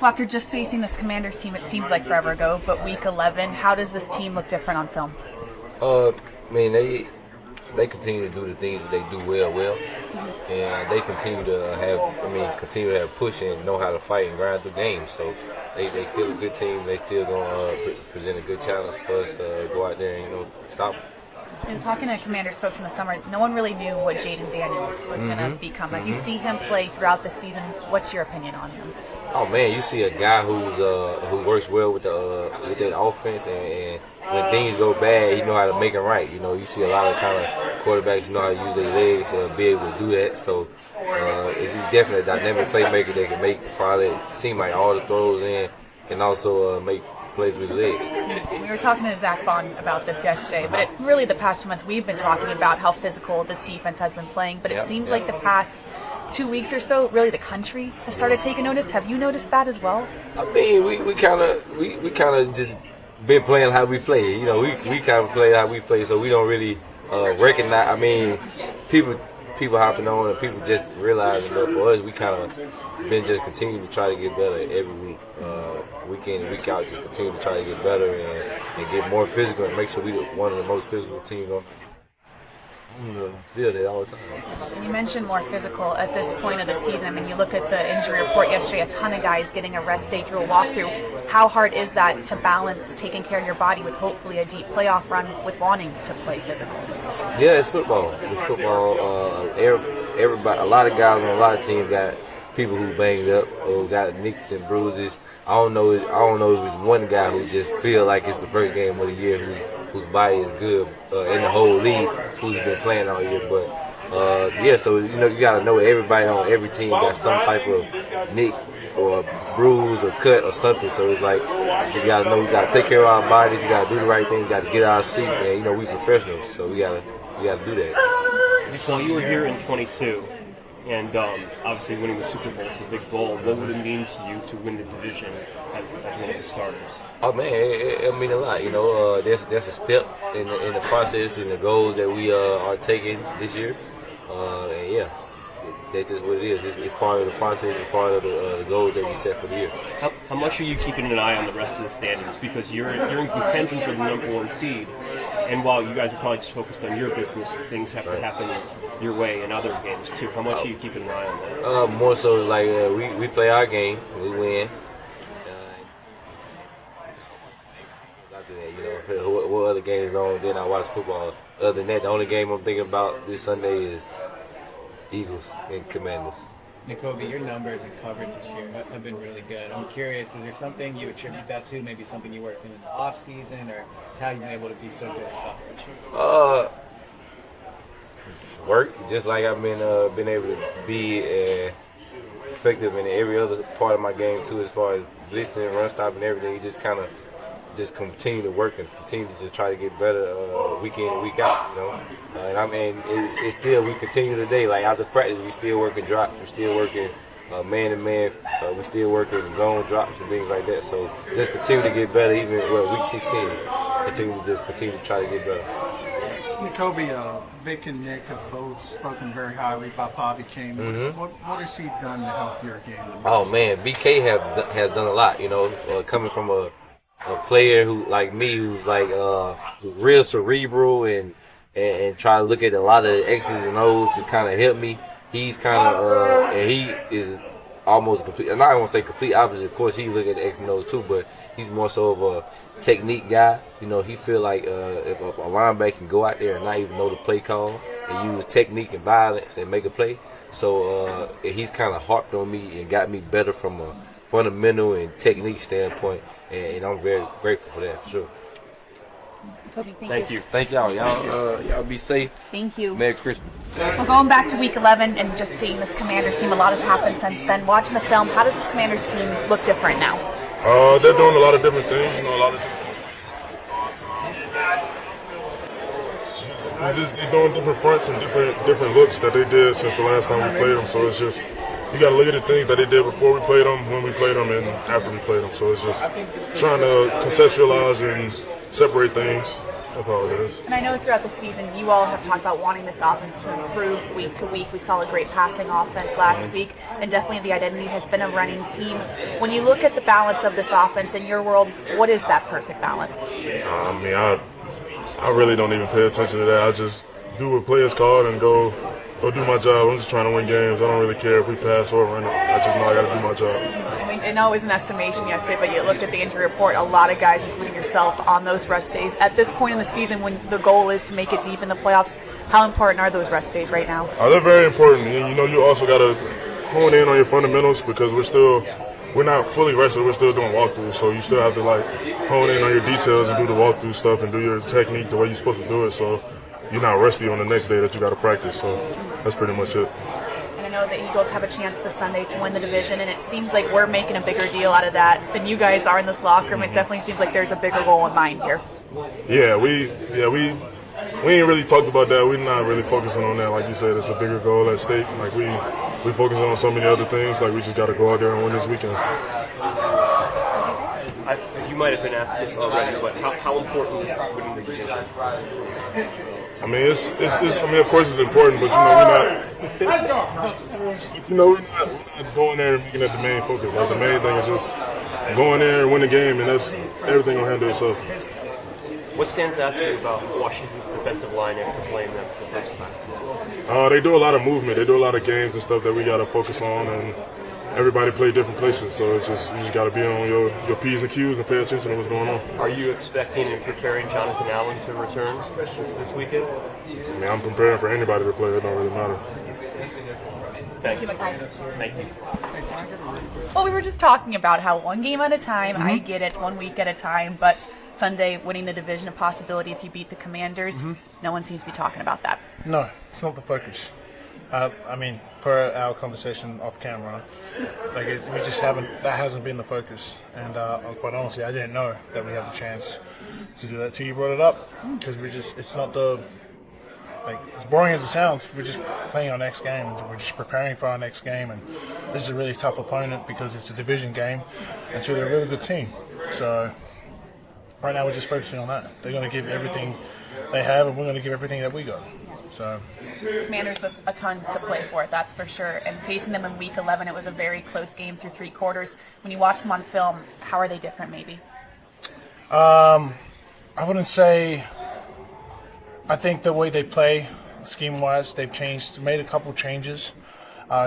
Well, after just facing this Commanders team, it seems like forever ago, but Week 11, how does this team look different on film? They continue to do the things that they do well, and they continue to have push and know how to fight and grind through games. So they still a good team. They still gonna present a good challenge for us to go out there and stop them. And talking to Commanders folks in the summer, no one really knew what Jaden Daniels was going to become. As you see him play throughout the season, what's your opinion on him? Oh man, you see a guy who works well with that offense, and when things go bad, he know how to make them right. You see a lot of kind of quarterbacks know how to use their legs and be able to do that. So he's definitely a dynamic playmaker that can make probably seem like all the throws in, and also make plays with his legs. We were talking to Zach Bond about this yesterday, but really the past 2 months we've been talking about how physical this defense has been playing, but it seems like the past 2 weeks or so, really the country has started taking notice. Have you noticed that as well? I mean, we kind of just been playing how we play. We kind of play how we play, so we don't really recognize. I mean, people hopping on and people just realizing that for us, we kind of been just continuing to try to get better every week, week in and week out, just continue to try to get better and get more physical and make sure we're one of the most physical teams on the field all the time. You mentioned more physical at this point of the season. I mean, you look at the injury report yesterday, a ton of guys getting a rest day through a walkthrough. How hard is that to balance taking care of your body with hopefully a deep playoff run with wanting to play physical? Yeah, it's football. Everybody, a lot of guys on a lot of teams got people who banged up or got nicks and bruises. I don't know if it's one guy who just feel like it's the first game of the year whose body is good in the whole league, who's been playing all year. But so you gotta know everybody on every team got some type of nick or bruise or cut or something. So it's like you just gotta know we gotta take care of our bodies, we gotta do the right thing, we gotta get out of seat, and we professionals, so we gotta do that. Well, you were here in 22. And obviously winning the Super Bowl is the big goal. What would it mean to you to win the division as one of the starters? Oh man, it mean a lot. That's a step in the process and the goals that we are taking this year. And yeah, that's just what it is. It's part of the process. It's part of the goals that we set for the year. How much are you keeping an eye on the rest of the standings? Because you're in contention for the #1 seed. And while you guys are probably just focused on your business, things have to happen your way in other games too. How much are you keeping an eye on that? More so like we play our game, we win. After that, what other games on? Then I watch football. Other than that, the only game I'm thinking about this Sunday is Eagles and Commanders. Nakobe, your numbers and coverage this year have been really good. I'm curious, is there something you attribute that to? Maybe something you worked in the off season, or how you've been able to be so good at coverage? Work, just like I've been able to be effective in every other part of my game too, as far as blitzing, run stop, and everything. You just kind of continue to work and continue to try to get better week in and week out. And it's still, we continue today. Like after practice, we still working drops, we're still working man to man, we still working zone drops and things like that. So just continue to get better. Even week 16, continue to try to get better. Nakobe, Vic and Nick have both spoken very highly about Bobby King. What has he done to help your game? Oh man, BK has done a lot. Coming from a player who like me, who's like real cerebral and try to look at a lot of X's and O's to kind of help me. He's kind of and he is almost complete. And I don't want to say complete opposite. Of course, he look at the X and O's too, but he's more so of a technique guy. He feel like if a linebacker can go out there and not even know the play call and use technique and violence and make a play. So he's kind of harped on me and got me better from a fundamental and technique standpoint, and I'm very grateful for that, for sure. Thank you. Thank y'all. Y'all be safe. Thank you. Merry Christmas. Well, going back to Week 11 and just seeing this Commanders team, a lot has happened since then. Watching the film, how does this Commanders team look different now? They're doing a lot of different things. They're doing different fronts and different looks that they did since the last time we played them. So it's just, you got to look at the things that they did before we played them, when we played them, and after we played them. So it's just trying to conceptualize and separate things That's all it is. And I know throughout the season, you all have talked about wanting this offense to improve week to week. We saw a great passing offense last week, and definitely the identity has been a running team. When you look at the balance of this offense in your world, what is that perfect balance? I mean, I really don't even pay attention to that. I just do what players called and go do my job. I'm just trying to win games. I don't really care if we pass or run it. I just know I got to do my job. I mean, I know it was an estimation yesterday, but you looked at the injury report, a lot of guys, including yourself, on those rest days. At this point in the season, when the goal is to make it deep in the playoffs, how important are those rest days right now? They're very important. And, you know, you also got to hone in on your fundamentals because we're not fully rested. We're still doing walkthroughs, so you still have to, like, hone in on your details and do the walkthrough stuff and do your technique the way you're supposed to do it. So you're not rusty on the next day that you got to practice. So that's pretty much it. And I know the Eagles have a chance this Sunday to win the division, and it seems like we're making a bigger deal out of that than you guys are in this locker room. It definitely seems like there's a bigger goal in mind here. Yeah, we ain't really talked about that. We're not really focusing on that. Like you said, it's a bigger goal at stake. Like we focusing on so many other things. Like we just got to go out there and win this weekend. You might have been asked this already, but how important is winning the division? I mean, I mean, of course it's important, but we're not going there and making that the main focus. Like the main thing is just going there and win the game, and that's everything will handle itself. What stands out to you about Washington's defensive line after playing them the first time? They do a lot of movement. They do a lot of games and stuff that we got to focus on, and everybody play different places. So it's just you just got to be on your P's and Q's and pay attention to what's going on. Are you expecting and preparing Jonathan Allen to return this weekend? I mean, I'm preparing for anybody to play. It don't really matter. Thanks. Thank you. Well, we were just talking about how one game at a time, I get it, 1 week at a time, but Sunday winning the division a possibility if you beat the Commanders. No one seems to be talking about that. No, it's not the focus. I mean, per our conversation off camera, we just haven't. That hasn't been the focus. And quite honestly, I didn't know that we had the chance to do that till you brought it up. Because it's not the. Like, as boring as it sounds, we're just playing our next game. We're just preparing for our next game, and this is a really tough opponent because it's a division game, and so they're a really good team. So right now we're just focusing on that. They're going to give everything they have, and we're going to give everything that we got. So Commanders with a ton to play for, that's for sure. And facing them in Week 11, it was a very close game through three quarters. When you watch them on film, how are they different, maybe? I wouldn't say. I think the way they play, scheme-wise, they've made a couple changes,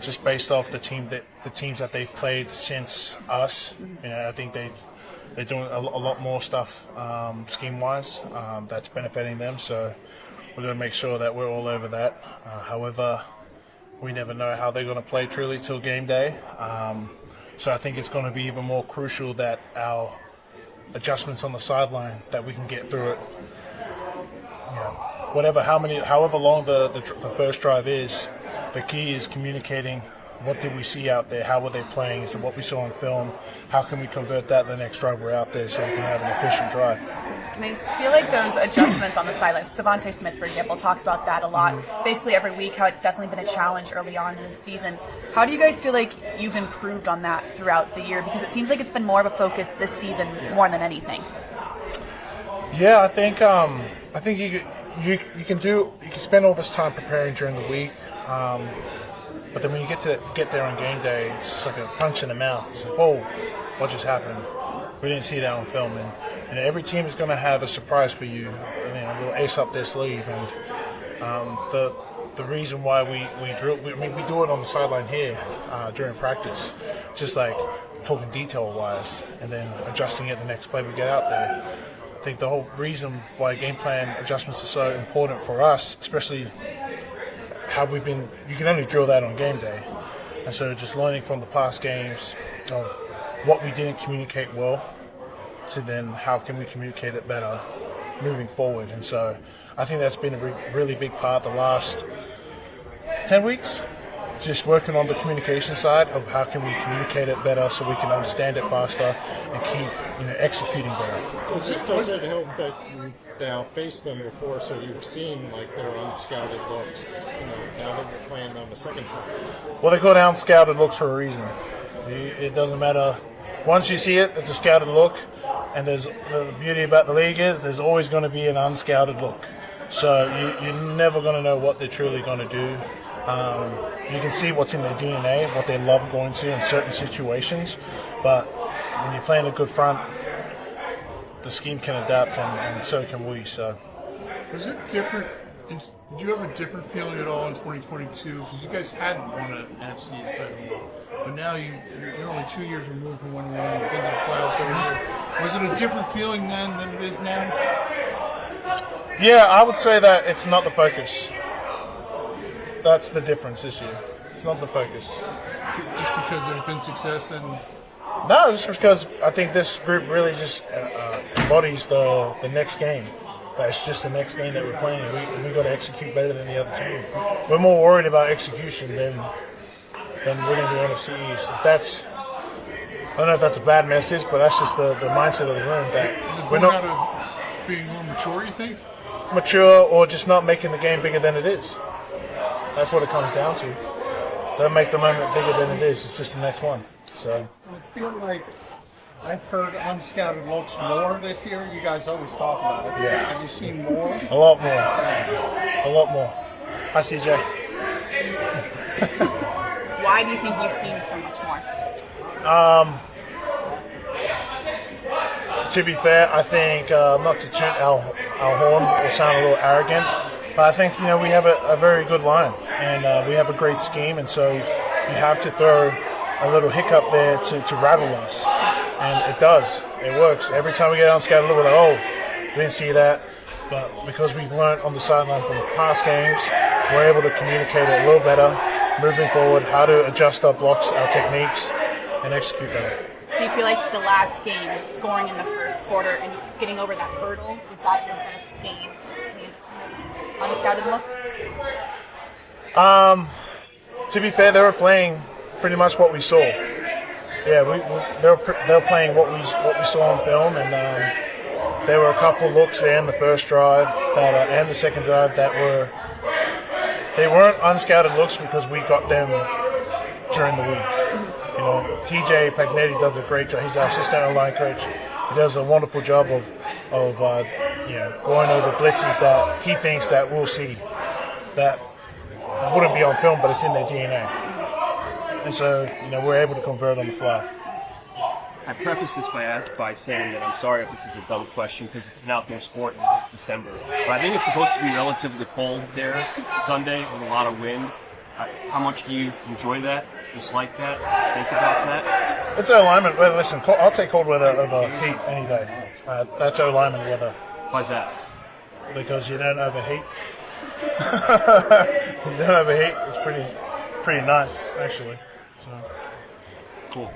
just based off the teams that they've played since us. You know, I think they're doing a lot more stuff scheme-wise that's benefiting them. So we're going to make sure that we're all over that. However, we never know how they're going to play truly till game day. So I think it's going to be even more crucial that our adjustments on the sideline, that we can get through it. However long the first drive is, the key is communicating. What did we see out there? How were they playing? Is it what we saw on film? How can we convert that the next drive we're out there so we can have an efficient drive? And I feel like those adjustments on the sidelines, Devontae Smith, for example, talks about that a lot. Basically every week, how it's definitely been a challenge early on in the season. How do you guys feel like you've improved on that throughout the year? Because it seems like it's been more of a focus this season more than anything. Yeah, I think you can spend all this time preparing during the week, but then when you get there on game day, it's like a punch in the mouth. It's like, whoa, what just happened? We didn't see that on film, and every team is going to have a surprise for you. A little ace up their sleeve, and the reason why we do it on the sideline here during practice, just like talking detail wise, and then adjusting it the next play we get out there. I think the whole reason why game plan adjustments are so important for us, especially how you can only drill that on game day. And so just learning from the past games of what we didn't communicate well to then how can we communicate it better moving forward. And so I think that's been a really big part the last 10 weeks. Just working on the communication side of how can we communicate it better so we can understand it faster and keep executing better. Does it help that you've now faced them before, so you've seen like their unscouted looks, now that you're playing them a second time? Well, they call it unscouted looks for a reason. It doesn't matter. Once you see it, it's a scouted look, and the beauty about the league is there's always going to be an unscouted look. So you're never going to know what they're truly going to do. You can see what's in their DNA, what they love going to in certain situations, but when you're playing a good front, the scheme can adapt, and so can we. So, Was it different? Did you have a different feeling at all in 2022? Because you guys hadn't won an NFC's title, but now you're only 2 years removed from winning one. You've been to the playoffs every year. Was it a different feeling then than it is now? Yeah, I would say that it's not the focus. That's the difference this year. It's not the focus. Just because there's been success and No, just because I think this group really just embodies the next game. That's just the next game that we're playing. We got to execute better than the other team. We're more worried about execution than winning the NFC East. I don't know if that's a bad message, but that's just the mindset of the room. That we're out not of being more mature, you think? mature or just not making the game bigger than it is. That's what it comes down to. Don't make the moment bigger than it is. It's just the next one. So. I feel like I've heard unscouted looks more this year. You guys always talk about it. Yeah. Have you seen more? A lot more. A lot more. Hi, CJ. Why do you think you've seen so much more? To be fair, I think not to toot our horn or sound a little arrogant, but I think we have a very good line and we have a great scheme, and so you have to throw a little hiccup there to rattle us, and it does. It works every time we get on scouted look. We're like, oh, we didn't see that, but because we've learned on the sideline from past games, we're able to communicate it a little better moving forward, how to adjust our blocks, our techniques, and execute better. Do you feel like the last game, scoring in the first quarter and getting over that hurdle, is that your best game in those unscouted looks? To be fair, they were playing pretty much what we saw. Yeah, they were playing what we saw on film, and there were a couple looks there in the first drive and the second drive that they weren't unscouted looks because we got them during the week. TJ Pagnetti does a great job. He's our assistant line coach. He does a wonderful job of going over blitzes that he thinks that we'll see that wouldn't be on film, but it's in their DNA. And so we're able to convert on the fly. I preface this by saying that I'm sorry if this is a dumb question because it's an outdoor sport and it's December. But I think it's supposed to be relatively cold there Sunday with a lot of wind. How much do you enjoy that? Dislike that? Think about that? It's our alignment. Well, listen, I'll take cold weather over heat any day. That's our alignment weather. Why's that? Because you don't overheat. You don't overheat. It's pretty nice, actually. So.